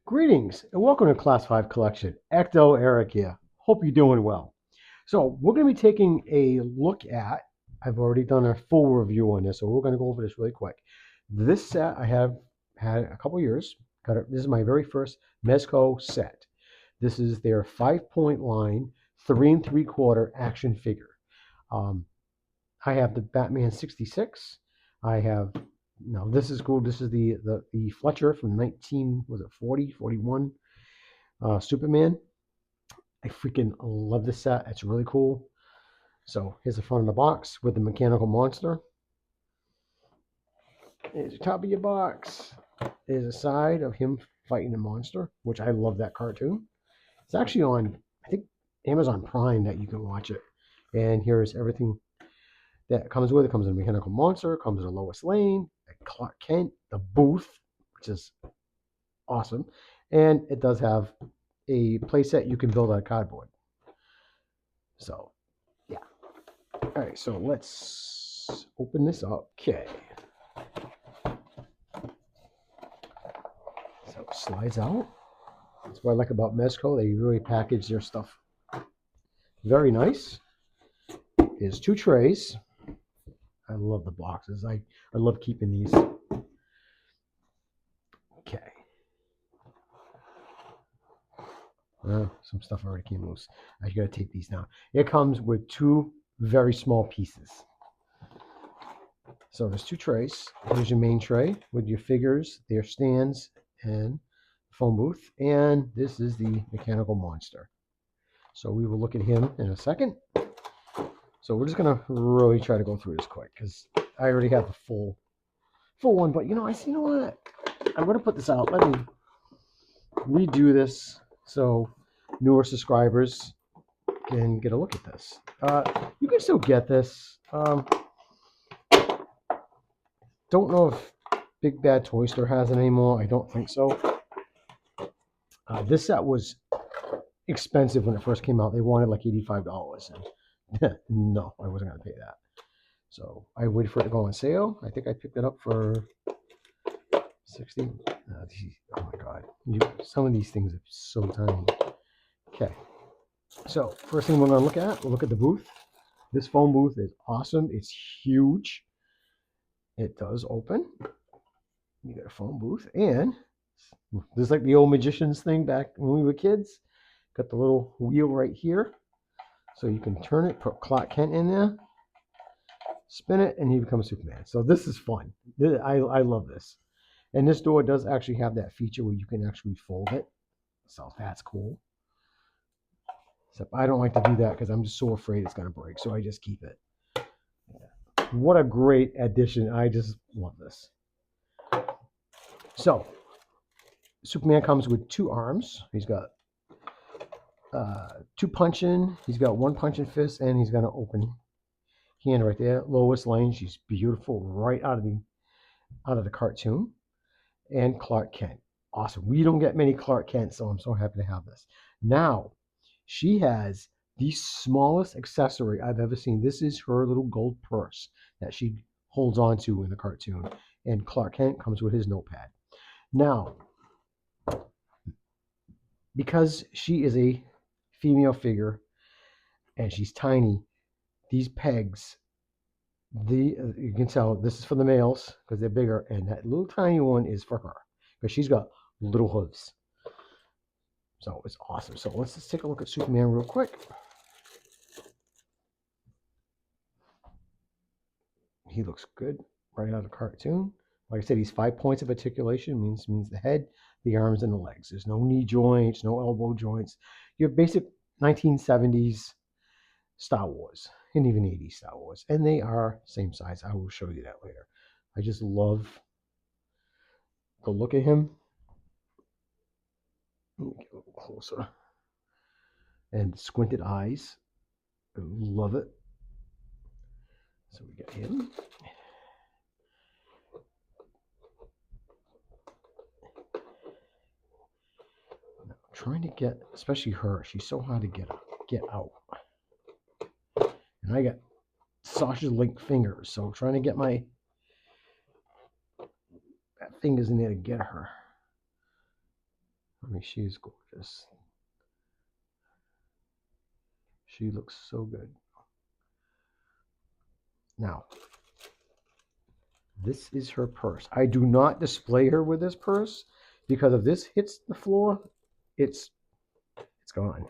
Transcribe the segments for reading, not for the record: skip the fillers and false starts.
Greetings and welcome to Class 5 Collection. Ecto Eric here. Hope you're doing well. So we're going to be taking a look at, I've already done a full review on this, so we're going to go over this really quick. This set I have had a couple years. This is my very first Mezco set. This is their 5-point line, 3 3/4 action figure. Um, I have the Batman 66. I have no, this is cool. This is the Fletcher from 19, was it 40, 41? Superman. I freaking love this set. It's really cool. So here's the front of the box with the mechanical monster. Here's the top of your box. There's a side of him fighting the monster, which I love that cartoon. It's actually on, I think, Amazon Prime that you can watch it. And here's everything that comes with it. Comes in a mechanical monster, comes in a Lois Lane, a Clark Kent, the booth, which is awesome. And it does have a playset you can build out of cardboard. So, yeah. All right, so let's open this up. Okay. So it slides out. That's what I like about Mezco. They really package their stuff very nice. There's 2 trays. I love the boxes. I love keeping these. Okay. Some stuff already came loose. I gotta take these down. It comes with 2 very small pieces. So there's 2 trays. Here's your main tray with your figures, their stands, and phone booth. And this is the mechanical monster. So we will look at him in a second. So we're just gonna really try to go through this quick because I already have the full one. But you know what? I'm gonna put this out. Let me redo this so newer subscribers can get a look at this. You can still get this. Don't know if Big Bad Toy Store has it anymore. I don't think so. This set was expensive when it first came out. They wanted like $85, and no, I wasn't gonna pay that. So I waited for it to go on sale. I think I picked it up for 60. Oh my God, some of these things are so tiny. Okay, so first thing we're gonna look at, we'll look at the booth. This phone booth is awesome. It's huge. It does open. You got a phone booth, and this is like the old magicians thing back when we were kids. Got the little wheel right here, so you can turn it, put Clark Kent in there, spin it, and he becomes Superman. So this is fun. I love this. And this door does actually have that feature where you can actually fold it. So that's cool. Except I don't like to do that because I'm just so afraid it's going to break. So I just keep it. Yeah. What a great addition. I just love this. So Superman comes with 2 arms. He's got 2 punching. He's got 1 punching fist, and he's got an open hand right there. Lois Lane, she's beautiful, right out of the cartoon. And Clark Kent, awesome. We don't get many Clark Kent, so I'm so happy to have this. Now, she has the smallest accessory I've ever seen. This is her little gold purse that she holds on to in the cartoon, and Clark Kent comes with his notepad. Now, because she is a female figure and she's tiny, these pegs, you can tell this is for the males because they're bigger, and that little tiny one is for her because she's got little hooves. So it's awesome. So let's just take a look at Superman real quick. He looks good right out of the cartoon. Like I said, he's 5 points of articulation, means the head, the arms, and the legs. There's no knee joints, no elbow joints. Your basic 1970s Star Wars, and even 80s Star Wars. And they are same size. I will show you that later. I just love the look at him. Let me get a little closer. And squinted eyes. I love it. So we got him. Now, trying to get, especially her, she's so hard to get out. And I got sausage link fingers, so trying to get my fingers in there to get her. I mean, she is gorgeous. She looks so good. Now, this is her purse. I do not display her with this purse because if this hits the floor, it's gone.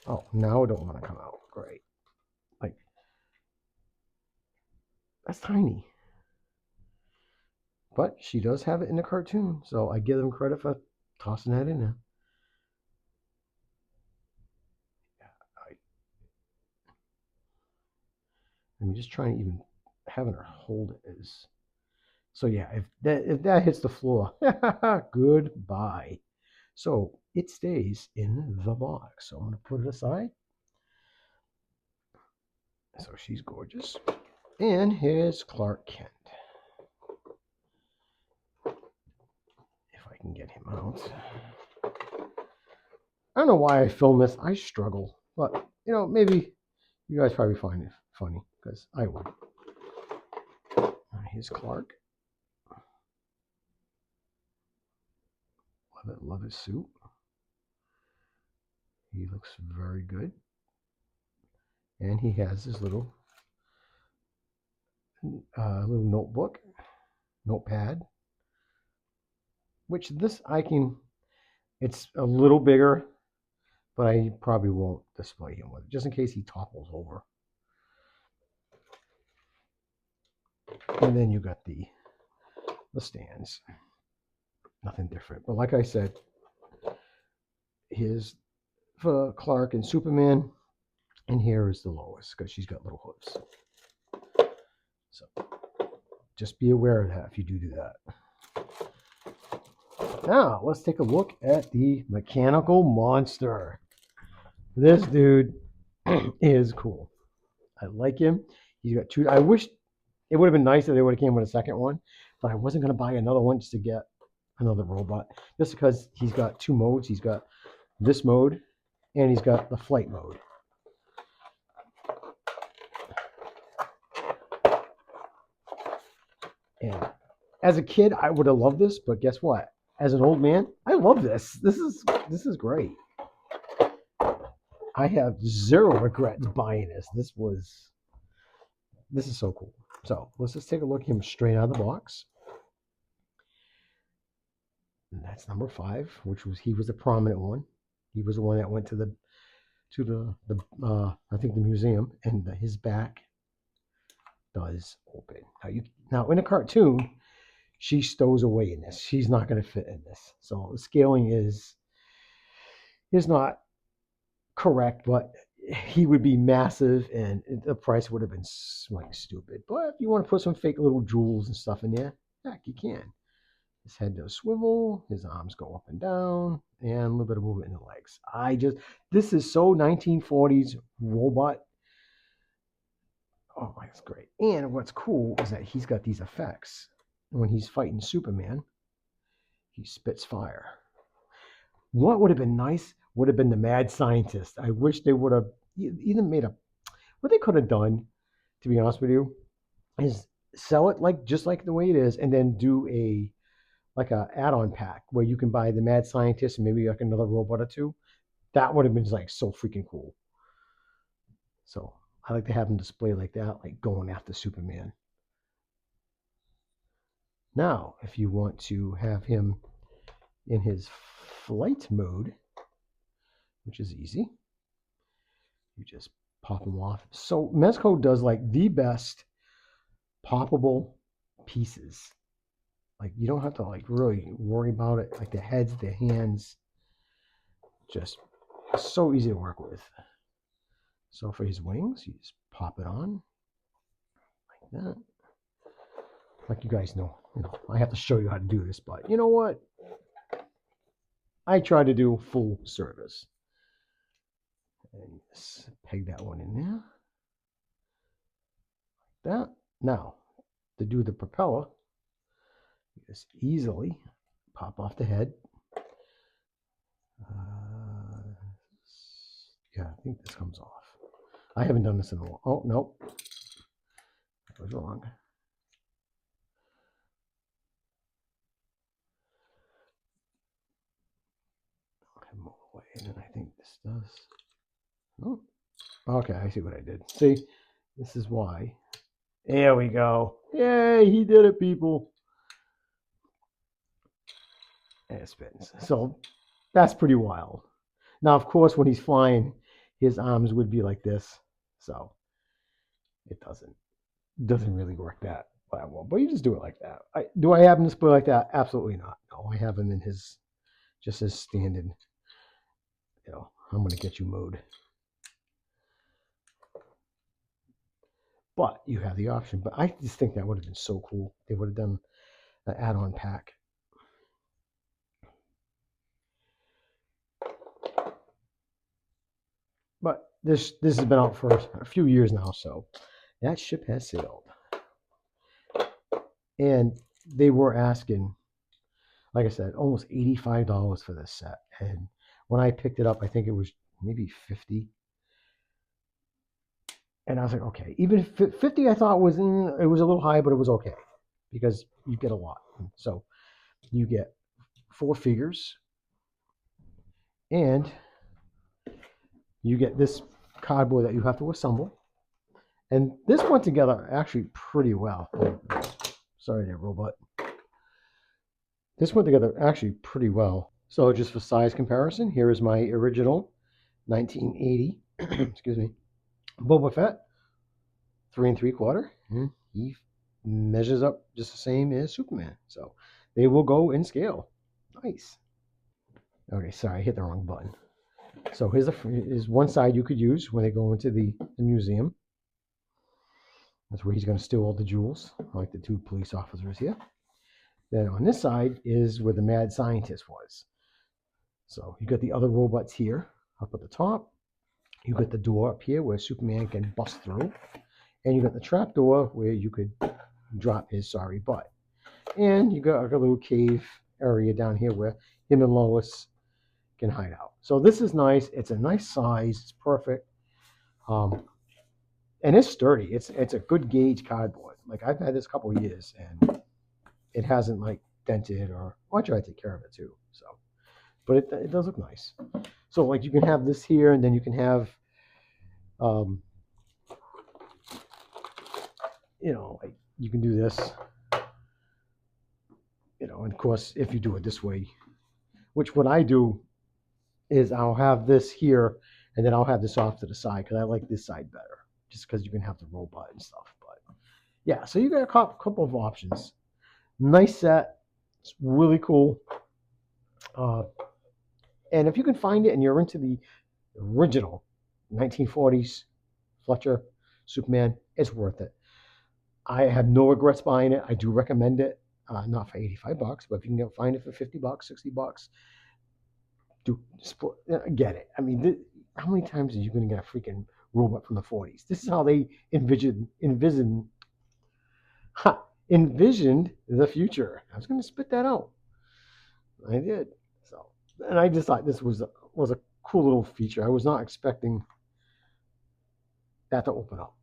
Oh, now it don't want to come out. Great. Like, that's tiny. But she does have it in the cartoon, so I give them credit for tossing that in there. I'm just trying to even having her hold it is. So yeah, if that hits the floor, goodbye. So it stays in the box. So I'm gonna put it aside. So she's gorgeous. And here's Clark Kent. If I can get him out. I don't know why I film this. I struggle. But, you know, maybe you guys probably find it funny because I would. Here's Clark. Love his suit. He looks very good. And he has his little notepad, which this it's a little bigger, but I probably won't display him with it, just in case he topples over. And then you got the stands. Nothing different. But like I said, here's for Clark and Superman, and here is the Lois, because she's got little hooves. So just be aware of that if you do that. Now, let's take a look at the Mechanical Monster. This dude is cool. I like him. He's got two. I wish it would have been nice if they would have came with a second one, but I wasn't going to buy another one just to get another robot. Just because he's got two modes. He's got this mode, and he's got the flight mode. And as a kid, I would have loved this, but guess what? As an old man, I love this. This is great. I have zero regrets buying this. This is so cool. So let's just take a look at him straight out of the box. And that's number 5, which he was a prominent one. He was the one that went to the I think the museum, and his back does open. Now in a cartoon, she stows away in this. She's not going to fit in this. So the scaling is not correct, but he would be massive, and the price would have been like stupid. But if you want to put some fake little jewels and stuff in there, heck, you can. His head does swivel, his arms go up and down, and a little bit of movement in the legs. This is so 1940s robot. Oh, that's great. And what's cool is that he's got these effects. When he's fighting Superman, he spits fire. What would have been nice would have been the mad scientist. I wish they would have either made what they could have done, to be honest with you, is sell it just like the way it is, and then do a add-on pack where you can buy the mad scientist and maybe like another robot or two. That would have been like so freaking cool. So I like to have them display like that, like going after Superman. Now, if you want to have him in his flight mode, which is easy, you just pop them off. So Mezco does like the best poppable pieces. Like you don't have to like really worry about it. Like the heads, the hands, just so easy to work with. So for his wings, you just pop it on like that. Like you guys know, I have to show you how to do this, but you know what? I try to do full service. And just peg that one in there. Like that. Now, to do the propeller, you just easily pop off the head. Yeah, I think this comes off. I haven't done this in a while. Oh, nope. I was wrong. And then I think this does. Oh, okay, I see what I did. See, this is why. There we go. Yay, he did it, people. And it spins. So that's pretty wild. Now, of course, when he's flying, his arms would be like this. So it doesn't really work that well. But you just do it like that. Do I have him display like that? Absolutely not. No, I have him in his just his standard, I'm gonna get you mode. But you have the option. But I just think that would have been so cool. They would have done an add-on pack. But this has been out for a few years now, so that ship has sailed. And they were asking, like I said, almost $85 for this set. And when I picked it up, I think it was maybe 50. And I was like, okay, even 50, I thought it was a little high, but it was okay because you get a lot. So you get 4 figures, and you get this cardboard that you have to assemble. And this went together actually pretty well. Sorry there, robot. This went together actually pretty well. So just for size comparison, here is my original 1980, excuse me, Boba Fett, 3 3/4, and he measures up just the same as Superman. So they will go in scale. Nice. Okay, sorry, I hit the wrong button. So here's one side you could use when they go into the museum. That's where he's going to steal all the jewels, like the 2 police officers here. Then on this side is where the mad scientist was. So you got the other robots here up at the top. You got the door up here where Superman can bust through. And you got the trap door where you could drop his sorry butt. And you got a little cave area down here where him and Lois can hide out. So this is nice. It's a nice size. It's perfect. And it's sturdy. It's a good gauge cardboard. Like I've had this a couple of years and it hasn't like dented or I try to take care of it too. So, but it does look nice. So like you can have this here, and then you can have, like you can do this, and of course if you do it this way, which what I do is I'll have this here, and then I'll have this off to the side because I like this side better, just because you can have the robot and stuff. But yeah, so you got a couple of options. Nice set. It's really cool. And if you can find it and you're into the original 1940s Fletcher Superman, it's worth it. I have no regrets buying it. I do recommend it. Not for $85, but if you can find it for $50, $60, get it. I mean, how many times are you going to get a freaking robot from the 40s? This is how they envisioned the future. I was going to spit that out. I did. So, and I just thought this was a cool little feature. I was not expecting that to open up.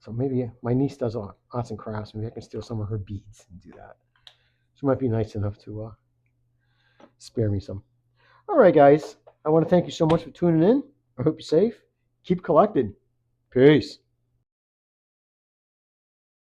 So maybe my niece does arts and crafts. Maybe I can steal some of her beads and do that. She might be nice enough to spare me some. All right, guys. I want to thank you so much for tuning in. I hope you're safe. Keep collecting. Peace.